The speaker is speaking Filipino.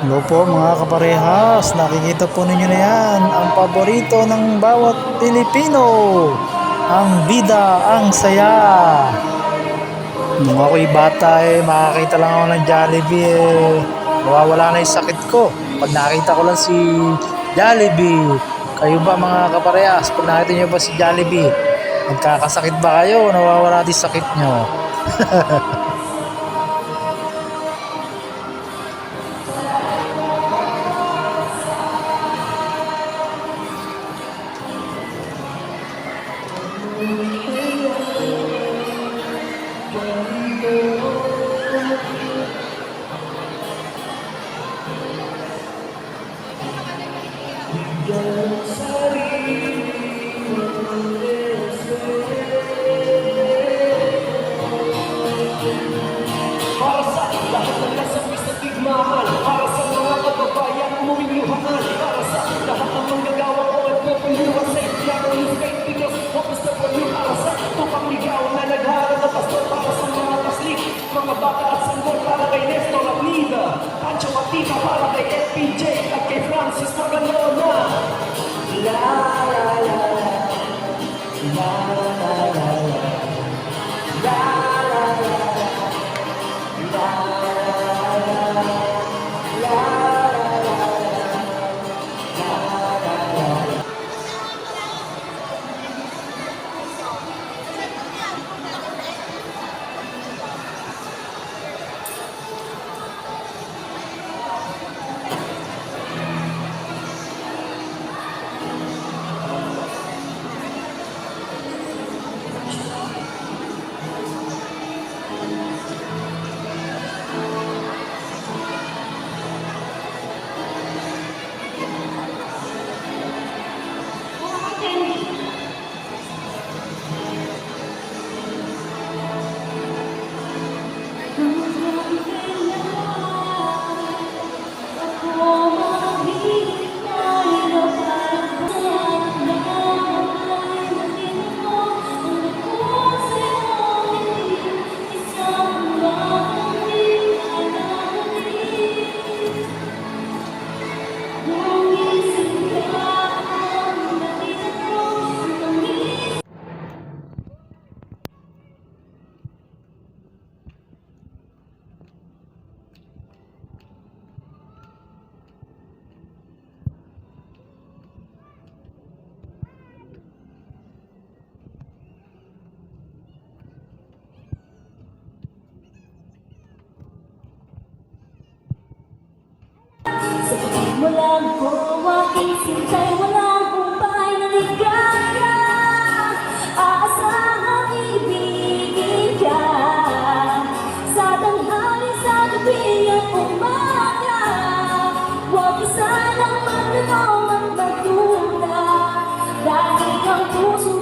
Hello po mga kaparehas, nakikita po ninyo na yan, ang paborito ng bawat Pilipino, ang bida, ang saya. Nung ako'y bata makakita lang ako ng Jollibee nawawala na yung sakit ko. Pag nakita ko lang si Jollibee, kayo ba mga kaparehas, pag nakita nyo ba si Jollibee, nagkakasakit ba kayo? Nawawala din sakit nyo? Para sa lahat ng kasapis na tigmaan, para sa mga kababayan umumiluhaan, para sa lahat ng manggagawa o nagpapaliwan sa ityang respect because focus na po yung para sa tupang ligaw na nagharap na pastor para sa mga paslik, mga bata at sanggol para kay Nestor Avenida, Pancho Matita para kay FPJ at kay Francis Magalona. La la la la la la la la Walang ko aking sintay, walang kumpay na ligaya. Aasahang ibigin ka sa tanghali, sa gabi at umaga. Huwag ka sanang magtanong at magduda, dahil ang puso